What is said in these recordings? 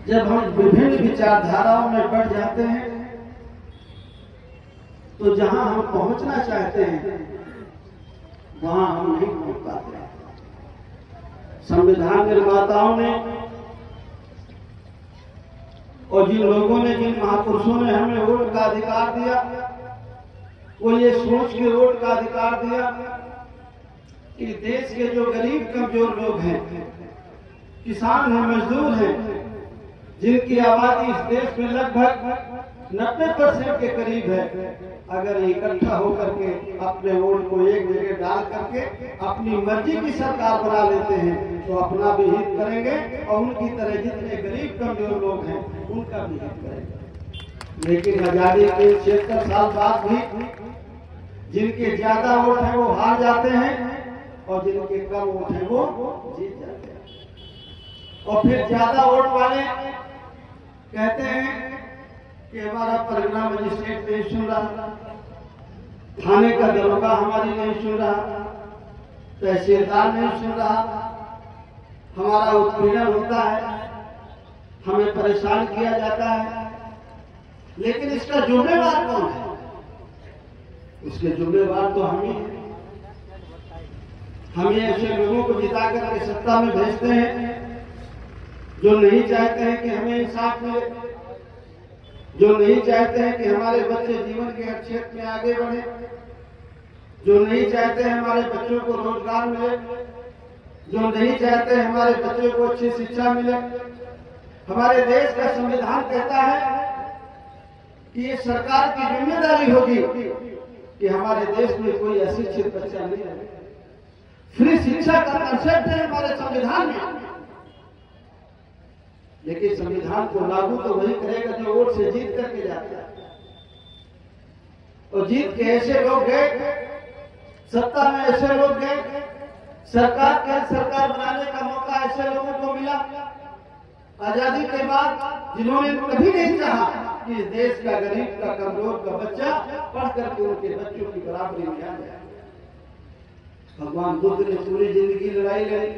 जब हम विभिन्न विचारधाराओं में बढ़ जाते हैं तो जहां हम पहुंचना चाहते हैं वहां हम नहीं पहुंच पाते। संविधान निर्माताओं ने और जिन लोगों ने, जिन महापुरुषों ने हमें वोट का अधिकार दिया, वो ये सोच के वोट का अधिकार दिया कि देश के जो गरीब कमजोर लोग हैं, किसान हैं, मजदूर हैं, जिनकी आबादी इस देश में लगभग 90% के करीब है, अगर इकट्ठा होकर के अपने वोट को एक जगह डाल करके अपनी मर्जी की सरकार बना लेते हैं तो अपना भी हित करेंगे और उनकी तरह जितने गरीब कमजोर लोग हैं उनका भी हित करेंगे। लेकिन आजादी के 76 साल बाद भी जिनके ज्यादा वोट हैं वो हार जाते हैं और जिनके कम वोट हैं वो जीत जाते हैं। और फिर ज्यादा वोट वाले कहते हैं कि हमारा परगना मजिस्ट्रेट नहीं सुन रहा, थाने का दरोगा हमारी नहीं सुन रहा, तहसीलदार नहीं सुन रहा, हमारा उत्पीड़न होता है, हमें परेशान किया जाता है। लेकिन इसका जिम्मेवार कौन है? इसके जिम्मेवार तो हम ही हैं। हम ऐसे लोगों को जिता करके सत्ता में भेजते हैं जो नहीं चाहते हैं कि हमें इंसाफ मिले, जो नहीं चाहते हैं कि हमारे बच्चे जीवन के हर क्षेत्र में आगे बढ़े, जो नहीं चाहते हैं हमारे बच्चों को रोजगार मिले, जो नहीं चाहते हैं हमारे बच्चों को अच्छी शिक्षा मिले। हमारे देश का संविधान कहता है कि ये सरकार की जिम्मेदारी होगी कि हमारे देश में कोई अशिक्षित बच्चा नहीं रहे। फ्री शिक्षा का कंसेप्ट है हमारे संविधान में, लेकिन संविधान को लागू तो वही करेगा जो वोट से जीत करके जाता है। और जीत के ऐसे लोग गए, सत्ता में ऐसे लोग गए, सरकार बनाने का मौका ऐसे लोगों को मिला आजादी के बाद जिन्होंने कभी नहीं चाहा कि इस देश का गरीब का कमजोर का बच्चा पढ़ करके उनके बच्चों की बराबरी में आ जाए। भगवान बुद्ध ने पूरी जिंदगी लड़ाई लड़ी,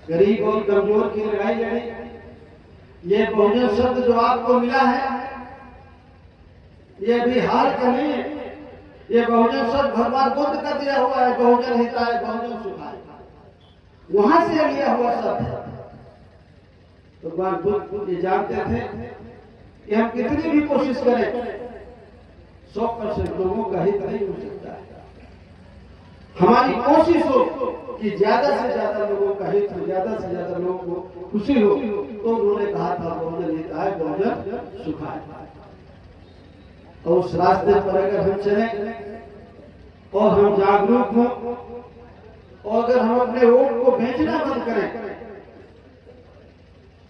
गरीब और कमजोर की लड़ाई लड़ी। ये बहुजन शब्द जो आपको मिला है ये भी हाल का नहीं है, ये बहुजन शब्द भगवान बुद्ध का दिया हुआ है। बहुजन हिताय बहुजन सुखाय, वहां से लिया हुआ शब्द है। भगवान बुद्ध ये जानते थे कि हम कितनी भी कोशिश करें 100% लोगों का हित नहीं हो सकता है। हमारी कोशिश हो कि ज्यादा से ज्यादा लोगों का हित हो, ज्यादा से ज्यादा लोगों को खुशी हो, तो उन्होंने कहा था बहुजन हिताय बहुजन सुखाय। और उस रास्ते पर अगर हम चले और हम जागरूक हों और अगर हम अपने वोट को बेचना बंद करें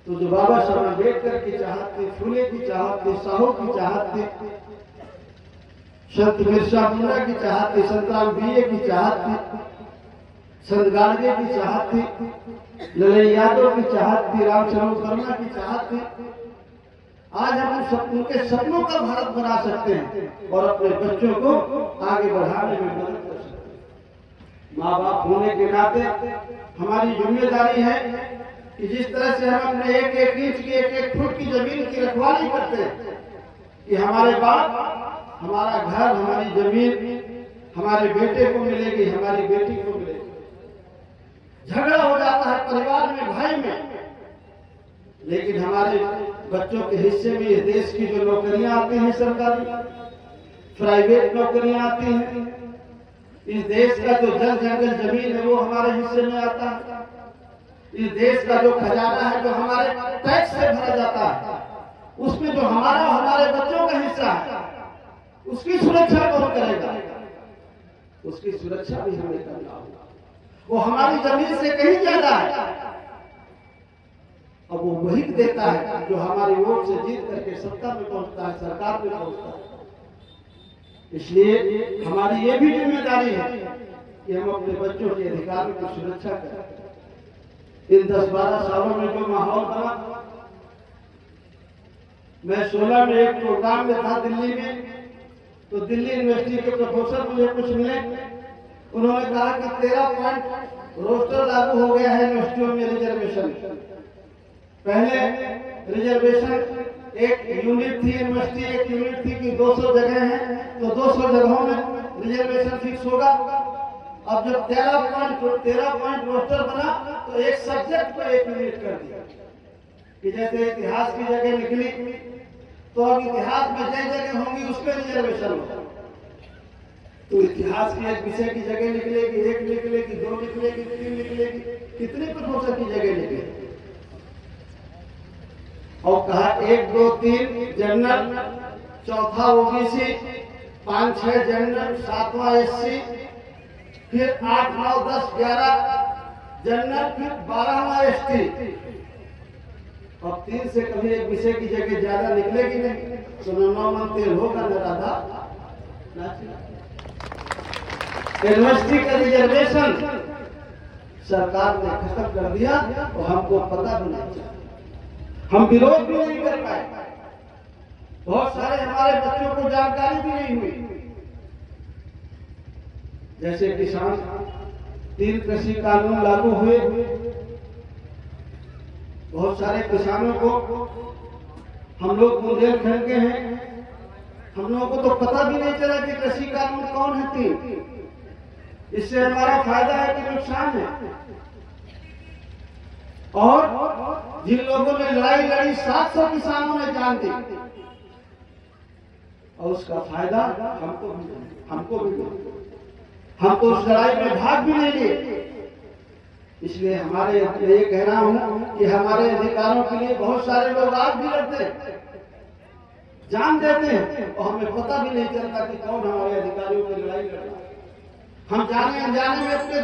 तो जो बाबा साहब अम्बेडकर की चाहत थी, फुले की चाहत थी, साहू की चाहत थी, संत बिरसा मुंडा की चाहत थी, संतराम बीए की चाहत थी, संत गाडगे की चाहत थी, ललन यादव की चाहत थी, रामचंद्र वर्मा की चाहत थी, आज हम उनके सपनों का भारत बना सकते हैं और अपने बच्चों को आगे बढ़ाने में मदद कर सकते हैं। माँ बाप होने के नाते हमारी जिम्मेदारी है कि जिस तरह से हम अपने एक एक इंच की, एक एक फुट की जमीन की रखवाली करते हैं कि हमारे बाप, हमारा घर, हमारी जमीन हमारे बेटे को मिलेगी, हमारी बेटी को मिलेगी। झगड़ा हो जाता है परिवार में, भाई में, लेकिन हमारे बच्चों के हिस्से में इस देश की जो नौकरियां आती हैं, सरकारी प्राइवेट नौकरियां आती हैं, इस देश का जो जल जंगल जमीन है वो हमारे हिस्से में आता है, इस देश का जो खजाना है जो हमारे टैक्स से भरा जाता है, उसमें जो हमारे बच्चों का हिस्सा है उसकी सुरक्षा कौन करेगा? उसकी सुरक्षा भी हमें करना होगा। वो हमारी जमीन से कहीं ज्यादा है और वो वही देता है जो हमारी वोट से जीत करके सत्ता में पहुंचता है, सरकार में पहुंचता है। इसलिए हमारी ये भी जिम्मेदारी है कि हम अपने बच्चों के अधिकारों की सुरक्षा करें। इन 10-12 सालों में जो माहौल बना, मैं 16 में एक प्रोग्राम में था दिल्ली में, तो दिल्ली यूनिवर्सिटी के प्रोफेसर मुझे कुछ मिले, उन्होंने कहा कि 13 पॉइंट रोस्टर लागू हो गया है यूनिवर्सिटियों में रिजर्वेशन। पहले रिजर्वेशन एक यूनिट थी, यूनिवर्सिटी एक यूनिट थी कि 200 जगह हैं तो 200 जगहों में रिजर्वेशन फिक्स होगा। अब जब 13 पॉइंट रोस्टर बना तो एक सब्जेक्ट को एक यूनिट कर दिया कि जैसे इतिहास की जगह निकली तो अब इतिहास में जय जगह होंगी उस पर रिजर्वेशन होगा। तो इतिहास की एक विषय की जगह निकलेगी, एक निकलेगी, 2 निकलेगी, 3 निकलेगी, कितने प्रोफेसर की जगह निकलेगी। और कहा 1, 2, 3 जनरल, चौथा ओबीसी, 5, 6 जनरल, 7वां एससी, फिर 8, 9, 10, 11 जनरल, फिर 12वां एसटी। अब 3 से कभी एक विषय की जगह ज्यादा निकलेगी नहीं तो न 9 मन तेल होगा न राधा नाच। यूनिवर्सिटी का रिजर्वेशन सरकार ने खत्म कर दिया और हमको पता भी नहीं चला, हम विरोध भी नहीं कर पाए, बहुत सारे हमारे बच्चों को जानकारी भी नहीं हुई। जैसे किसान 3 कृषि कानून लागू हुए, बहुत सारे किसानों को, हम लोग बुंदेलखंड के हैं, हम लोगों को तो पता भी नहीं चला कि कृषि कानून कौन है 3, इससे हमारा फायदा है कि नुकसान है। और जिन लोगों ने लड़ाई लड़ी 700 किसानों ने जान दी और उसका फायदा हमको भी हम तो उस लड़ाई में भाग भी नहीं लिए। इसलिए हमारे ये कहना हूं कि हमारे अधिकारों के लिए बहुत सारे लोग आज भी लड़ते हैं, जान देते हैं और हमें पता भी नहीं चलता कि कौन हमारे अधिकारियों की लड़ाई लड़ रहा है। हम जाने अनजाने में अपने